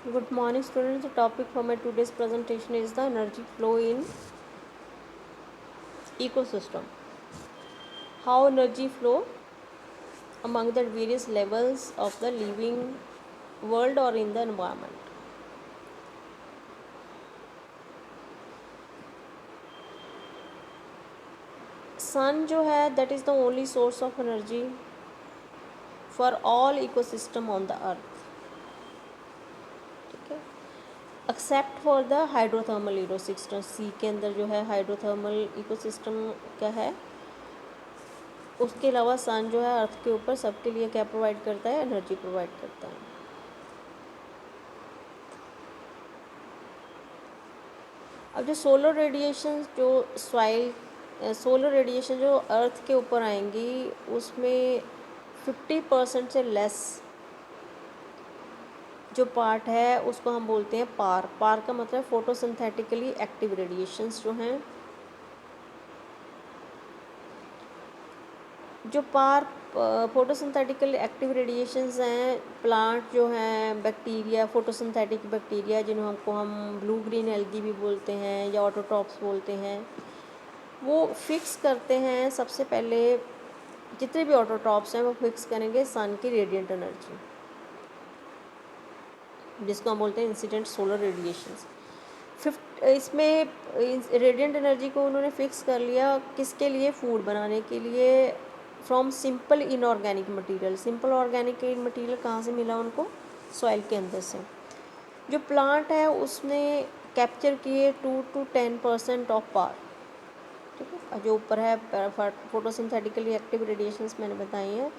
Good morning, students. The topic for my today's presentation is the energy flow in ecosystem. How energy flow among the various levels of the living world or in the environment. Sun जो है that is the only source of energy for all ecosystem on the earth. ठीक है, except for the hydrothermal ecosystem. Sea के अंदर जो है hydrothermal ecosystem क्या है, उसके अलावा सन जो है अर्थ के ऊपर सबके लिए क्या प्रोवाइड करता है, एनर्जी प्रोवाइड करता है. अब जो सोलर रेडिएशन जो अर्थ के ऊपर आएंगी उसमें 50% से लेस जो पार्ट है उसको हम बोलते हैं पार का मतलब फोटोसिंथेटिकली एक्टिव रेडिएशंस जो हैं. जो फोटोसिंथेटिकली एक्टिव रेडिएशंस हैं, प्लांट जो हैं, बैक्टीरिया, फोटोसिंथेटिक बैक्टीरिया जिनको हम ब्लू ग्रीन एल्गी भी बोलते हैं या ऑटोट्रॉप्स बोलते हैं, वो फिक्स करते हैं. सबसे पहले जितने भी ऑटोट्रॉप्स हैं वो फिक्स करेंगे सन की रेडिएंट एनर्जी, जिसको हम बोलते हैं इंसिडेंट सोलर रेडिएशंस. इसमें रेडिएंट एनर्जी को उन्होंने फिक्स कर लिया किसके लिए, फूड बनाने के लिए, from simple inorganic material. Simple organic material कहाँ से मिला उनको, सॉइल के अंदर से. जो प्लांट है उसने कैप्चर किए 2 to 10% ऑफ पावर. ठीक है, जो ऊपर है फोटोसिंथेटिकली एक्टिव रेडिएशंस मैंने बताई हैं,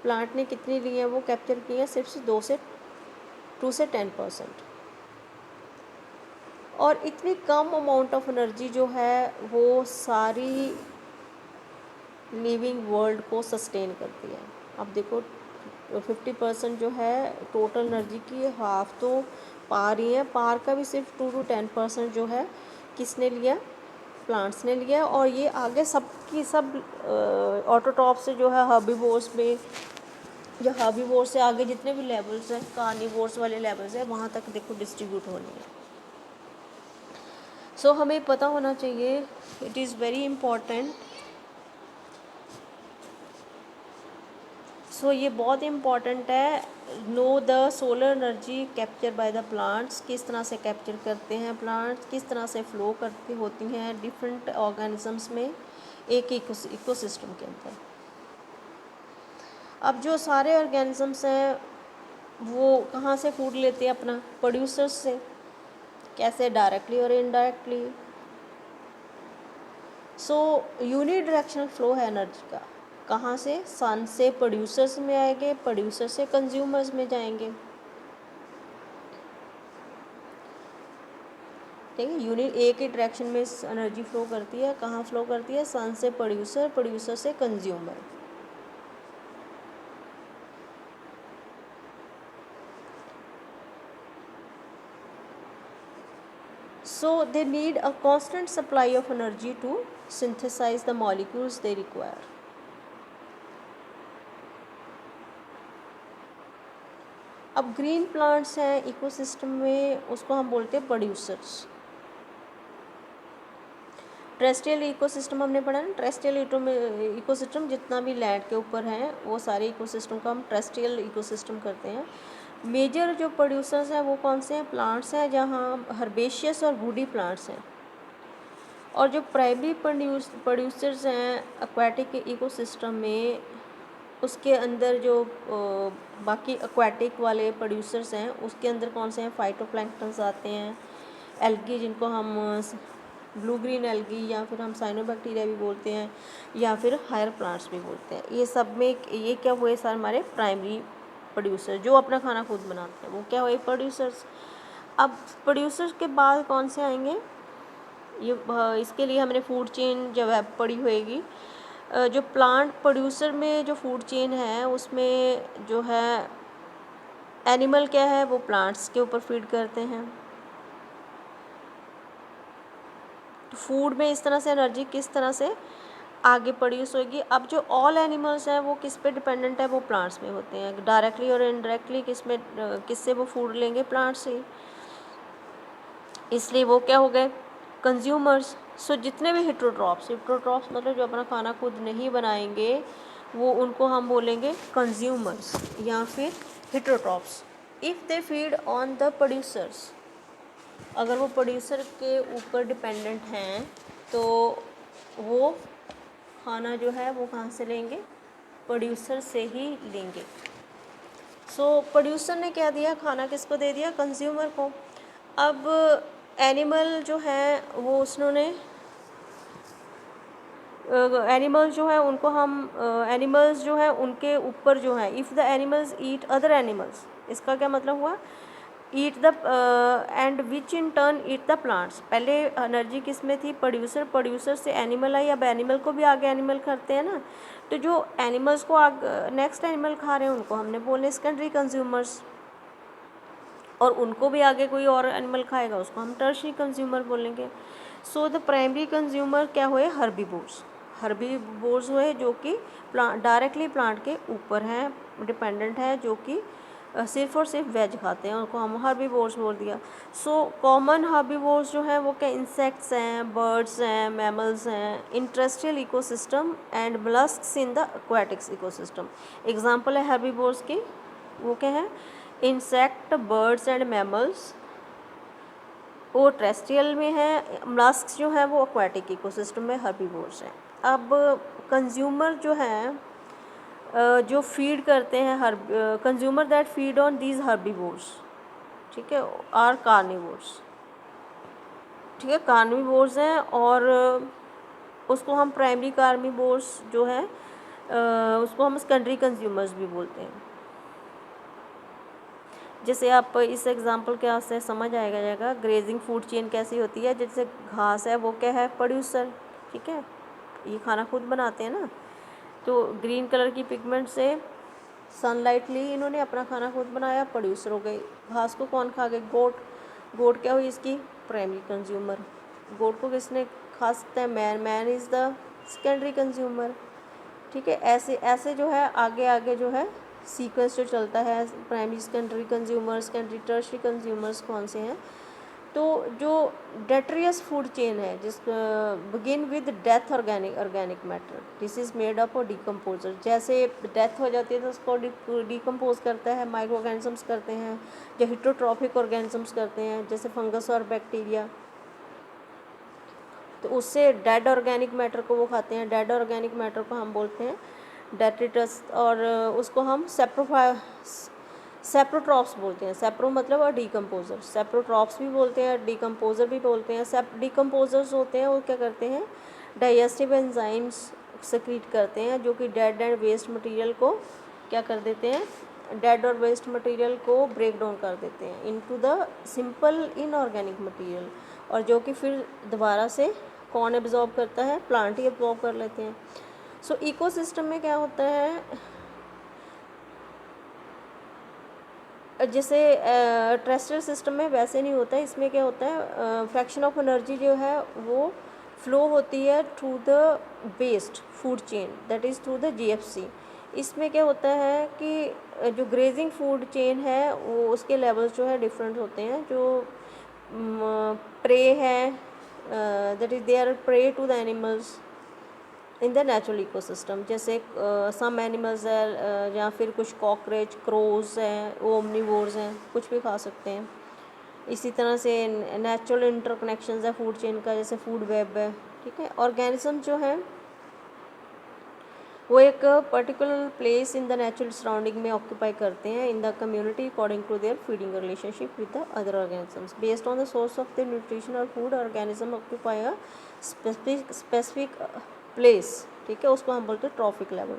प्लांट ने कितनी ली है, वो कैप्चर की है सिर्फ 2 से 10%. और इतनी कम अमाउंट ऑफ एनर्जी जो है वो सारी लिविंग वर्ल्ड को सस्टेन करती है. अब देखो 50% जो है टोटल एनर्जी की, हाफ तो पार ही है. पार का भी सिर्फ 2 to 10% जो है किसने लिया, प्लांट्स ने लिया. और ये आगे सब ऑटोटॉप से जो है हर्बीवोर्स में, जो हर्बीवोर्स से आगे जितने भी लेवल्स हैं, कार्निवोर्स वाले लेवल्स हैं, वहाँ तक देखो डिस्ट्रीब्यूट होनी है. सो हमें पता होना चाहिए, इट इज़ वेरी इम्पॉर्टेंट. सो ये बहुत इम्पॉर्टेंट है. Know the solar energy capture by the plants, किस तरह से कैप्चर करते हैं प्लांट्स, किस तरह से फ्लो करती होती हैं डिफरेंट ऑर्गेनिजम्स में एक इकोसिस्टम के अंदर. अब जो सारे ऑर्गेनिजम्स हैं वो कहाँ से फूड लेते हैं अपना, प्रोड्यूसर्स से. कैसे, डायरेक्टली और इनडायरेक्टली. सो यूनिडायरेक्शनल फ्लो है एनर्जी का. कहाँ से, सन से प्रोड्यूसर्स में आएंगे, प्रोड्यूसर से कंज्यूमर्स में जाएंगे. ठीक है, एक ही डायरेक्शन में एनर्जी फ्लो करती है. कहाँ फ्लो करती है, सन से प्रोड्यूसर, प्रोड्यूसर से consumer. So they need a constant supply of energy to synthesize the molecules they require. अब ग्रीन प्लांट्स हैं इकोसिस्टम में, उसको हम बोलते हैं प्रोड्यूसर्स. टेरेस्ट्रियल इकोसिस्टम हमने पढ़ा ना, टेरेस्ट्रियल इकोसिस्टम जितना भी लैंड के ऊपर हैं वो सारे इकोसिस्टम को हम टेरेस्ट्रियल इकोसिस्टम करते हैं. मेजर जो प्रोड्यूसर्स हैं वो कौन से हैं, प्लांट्स हैं, जहाँ हर्बेशियस और वुडी प्लांट्स हैं. और जो प्राइमरी प्रोड्यूसर्स हैं एक्वाटिक इकोसिस्टम में, उसके अंदर जो बाकी एक्वाटिक वाले प्रोड्यूसर्स हैं उसके अंदर कौन से हैं, फाइटोप्लैंक्टन्स आते हैं, एल्गी जिनको हम ब्लू ग्रीन एल्गी या फिर हम साइनोबैक्टीरिया भी बोलते हैं, या फिर हायर प्लांट्स भी बोलते हैं. ये सब में ये क्या हुए, सारे हमारे प्राइमरी प्रोड्यूसर जो अपना खाना खुद बनाते हैं, वो क्या हुए, प्रोड्यूसर्स. अब प्रोड्यूसर्स के बाद कौन से आएंगे, ये इसके लिए हमने फूड चेन जब है पढ़ी होएगी. जो प्लांट प्रोड्यूसर में जो फूड चेन है उसमें जो है एनिमल क्या है, वो प्लांट्स के ऊपर फीड करते हैं. तो फूड में इस तरह से एनर्जी किस तरह से आगे प्रोड्यूस होगी। अब जो ऑल एनिमल्स हैं वो किस पे डिपेंडेंट है, वो प्लांट्स में होते हैं। डायरेक्टली और इनडायरेक्टली किससे वो फूड लेंगे, प्लांट से, इसलिए वो क्या हो गए, कंज्यूमर्स। सो जितने भी हिट्रोट्रॉप्स मतलब जो अपना खाना खुद नहीं बनाएंगे, वो उनको हम बोलेंगे कंज्यूमर्स या फिर heterotrophs. If they feed on the producers, अगर वो प्रोड्यूसर के ऊपर डिपेंडेंट हैं तो वो खाना जो है वो कहाँ से लेंगे, प्रोड्यूसर से ही लेंगे। सो प्रोड्यूसर ने क्या दिया, खाना किसको दे दिया, कंज्यूमर को। अब एनिमल जो है वो उन्होंने एनिमल्स जो है उनको हम एनिमल्स जो है उनके ऊपर जो है, if the animals eat other animals, इसका क्या मतलब हुआ, eat the and which in turn eat the plants. पहले एनर्जी किस में थी, प्रोड्यूसर से एनिमल आई, अब एनिमल को भी आगे एनिमल करते हैं ना, तो जो एनिमल्स को नेक्स्ट एनिमल खा रहे हैं उनको हमने बोले सेकेंडरी कंज्यूमर्स, और उनको भी आगे कोई और एनिमल खाएगा उसको हम टर्शरी कंज्यूमर बोलेंगे। सो द प्राइमरी कंज्यूमर क्या हुए, हर्बीवोर्स हुए, जो कि डायरेक्टली प्लांट के ऊपर हैं, डिपेंडेंट है, जो कि सिर्फ और सिर्फ वेज खाते हैं, उनको हम हर्बीवोर्स बोल दिया। सो कॉमन हर्बीवोर्स जो हैं वो क्या, इंसेक्ट्स हैं, बर्ड्स हैं, मैमल्स हैं, in terrestrial ecosystem and molluscs in the aquatics ecosystem. Example है हर्बीवोर्स की, वो क्या है, इंसेक्ट, बर्ड्स एंड मैमल्स, वो टेरेस्ट्रियल में है, मोलस्क्स जो है वो एक्वाटिक इकोसिस्टम में हर्बीवोर्स हैं। अब कंज्यूमर जो हैं जो फीड करते हैं, consumer that feed on these herbivores, ठीक है, आर कार्निवोर्स, ठीक है, कार्निवोर्स हैं, और उसको हम प्राइमरी कार्निवोर्स जो है उसको हम सेकेंडरी कंज्यूमर्स भी बोलते हैं। जैसे आप इस एग्जांपल के से समझ जाएगा ग्रेजिंग फूड चेन कैसी होती है। जैसे घास है वो क्या है, प्रोड्यूसर, ठीक है, ये खाना खुद बनाते हैं ना, तो ग्रीन कलर की पिगमेंट से सनलाइट ली, इन्होंने अपना खाना खुद बनाया, प्रोड्यूसर हो गई। घास को कौन खा गए, गोट क्या हुई इसकी, प्राइमरी कंज्यूमर। गोट को किसने खा सकता है, man is the secondary consumer, ठीक है। ऐसे जो है आगे आगे जो है सीक्वेंस जो चलता है, primary secondary consumer, secondary tertiary consumers कौन से हैं। तो जो डेट्रियस फूड चेन है, जिस begin with death organic matter, this is made up और डिकम्पोजर। जैसे डेथ हो जाती है तो उसको डिकम्पोज करता है, माइक्रो ऑर्गेनिजम्स करते हैं, जो हिटोट्रॉफिक ऑर्गेनिजम्स करते हैं, जैसे फंगस और बैक्टीरिया, तो उससे डेड ऑर्गेनिक मैटर को वो खाते हैं। डेड ऑर्गेनिक मैटर को हम बोलते हैं डेट्रिटस, और उसको हम सेप्रोट्रॉप्स बोलते हैं। सेप्रो मतलब और डिकम्पोजर, सेप्रोट्रॉप्स भी बोलते हैं, डिकम्पोजर भी बोलते हैं। डिकम्पोजर्स होते हैं वो क्या करते हैं, डाइजेस्टिव एंजाइम्स सेक्रीट करते हैं, जो कि डेड एंड वेस्ट मटेरियल को क्या कर देते हैं, डेड और वेस्ट मटेरियल को ब्रेक डाउन कर देते हैं into the simple inorganic material, और जो कि फिर दोबारा से कौन एब्जॉर्ब करता है, प्लांट ही एब्जॉर्ब कर लेते हैं। सो इकोसिस्टम में क्या होता है, जैसे टेरेस्ट्रियल सिस्टम में वैसे नहीं होता है। इसमें क्या होता है, फ्रैक्शन ऑफ एनर्जी जो है वो फ्लो होती है through the waste food chain, that is through the GFC. इसमें क्या होता है कि जो ग्रेजिंग फूड चेन है वो उसके लेवल्स जो है डिफरेंट होते हैं। जो प्रे है, that is they are prey to the animals in the natural ecosystem. जैसे सम एनिमल्स है, या फिर कुछ कॉकरोच, क्रोज हैं, वो ओमनीवोर्स हैं, कुछ भी खा सकते हैं। इसी तरह से नेचुरल इंटरकनेक्शंस है फूड चेन का, जैसे फूड वेब है, ठीक है। ऑर्गेनिज्म जो है वो एक particular place in the natural surrounding में ऑक्यूपाई करते हैं in the community according to their feeding relationship with the other organisms based on the source of the nutrition और food. Organism occupy a specific place, ठीक है, उसको हम बोलते हैं ट्रॉफिक लेवल।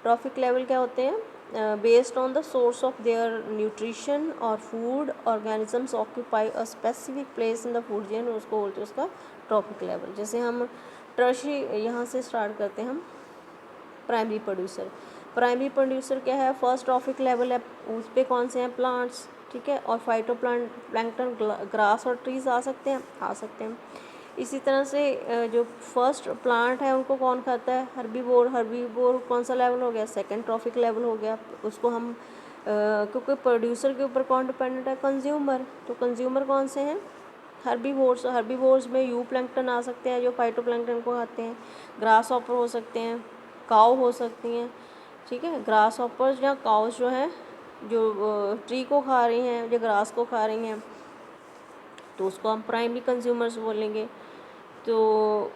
ट्रॉफिक लेवल क्या होते हैं, based on the source of their nutrition और food, organisms occupy a specific place in the food chain, उसको बोलते हैं उसका ट्रॉफिक लेवल। जैसे हम टर्शरी यहाँ से स्टार्ट करते हैं हम, प्राइमरी प्राइमरी प्रोड्यूसर क्या है, फर्स्ट ट्रॉफिक लेवल है, उस पर कौन से हैं, प्लांट्स, ठीक है, और फाइटो प्लांटन, ग्रास और ट्रीज आ सकते हैं। इसी तरह से जो फर्स्ट प्लांट है उनको कौन खाता है, हर्बीवोर। हर्बीवोर कौन सा लेवल हो गया, सेकंड ट्रॉफिक लेवल हो गया। उसको हम क्योंकि प्रोड्यूसर के ऊपर कौन डिपेंडेंट है, कंज्यूमर। तो कंज्यूमर कौन से हैं, हर्बीवोर्स। हर्बीवोर्स में यू प्लैंकटन आ सकते हैं जो फाइटोप्लैंक्टन को खाते हैं, ग्रास हॉपर हो सकते हैं, काऊ हो सकती हैं, ठीक है। ग्रास हॉपर्स या काउस जो हैं, जो ट्री को खा रही हैं, जो ग्रास को खा रही हैं, तो उसको हम प्राइमरी कंज्यूमर्स बोलेंगे। तो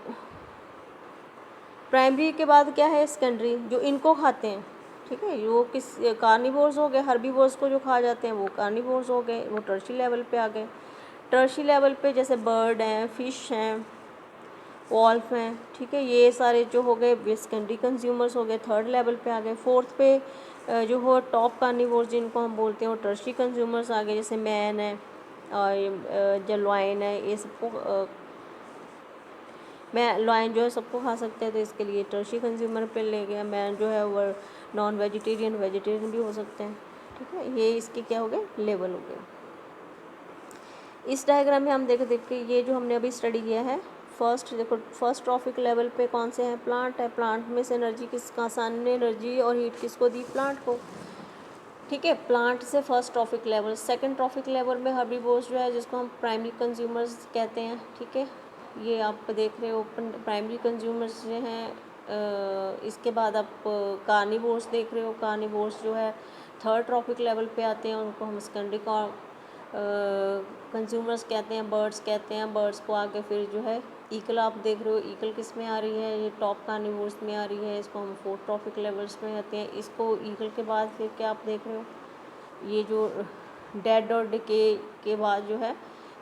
प्राइमरी के बाद क्या है, सेकेंडरी, जो इनको खाते हैं, ठीक है। वो किस कार्निवोर्स हो गए, हर्बीवोर्स को जो खा जाते हैं वो कार्निवोर्स हो गए, वो टर्शी लेवल पे आ गए। टर्शी लेवल पे जैसे बर्ड हैं, फिश हैं, वॉल्फ हैं, ठीक है, ये सारे जो हो गए वे सेकेंडरी कंज्यूमर्स हो गए, थर्ड लेवल पे आ गए। फोर्थ पे जो हो टॉप कार्निवोर्स जिनको हम बोलते हैं वो टर्शी कंज्यूमर्स आ गए, जैसे मैन है और जो लॉयन है, ये सबको मैं लॉयन जो है सबको खा सकते हैं, तो इसके लिए टर्शी कंज्यूमर पे ले गया। मैन जो है वो नॉन वेजिटेरियन, वेजिटेरियन भी हो सकते हैं, ठीक है। ये इसके क्या हो गए, लेवल हो गए। इस डायग्राम में हम देख के ये जो हमने अभी स्टडी किया है, फर्स्ट देखो, फर्स्ट ट्रॉफिक लेवल पे कौन से हैं, प्लांट है। प्लांट में से एनर्जी किसका, सन ने एनर्जी और हीट किसको दी, प्लांट को, ठीक है। प्लांट से first trophic level. Second trophic level में हर्बीवोर्स जो है जिसको हम प्राइमरी कंज्यूमर्स कहते हैं, ठीक है। ये आप देख रहे हो प्राइमरी कंज्यूमर्स जो हैं। इसके बाद आप कार्निवोर्स देख रहे हो। कार्निवोर्स जो है थर्ड ट्रॉफिक लेवल पे आते हैं, उनको हम सेकेंडरी कंज्यूमर्स कहते हैं, बर्ड्स कहते हैं। बर्ड्स को आगे फिर जो है ईगल आप देख रहे हो, ईगल किस में आ रही है, ये टॉप कार्निवोर्स में आ रही है, इसको हम फोर्थ ट्रॉफिक लेवल्स में आते हैं। इसको ईगल के बाद फिर क्या आप देख रहे हो, ये जो डेड और डिके के बाद जो है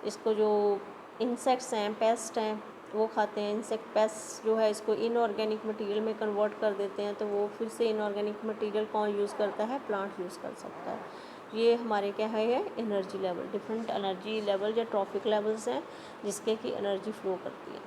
इसको जो इंसेक्ट्स हैं, पेस्ट हैं, वो खाते हैं। इंसेक्ट पेस्ट जो है इसको इनऑर्गेनिक मटेरियल में कन्वर्ट कर देते हैं, तो वो फिर से इनऑर्गेनिक मटेरियल कौन यूज़ करता है, प्लांट यूज़ कर सकता है। ये हमारे क्या है, energy level, different energy level या ट्रॉफिक लेवल्स हैं जिसके कि एनर्जी फ्लो करती है।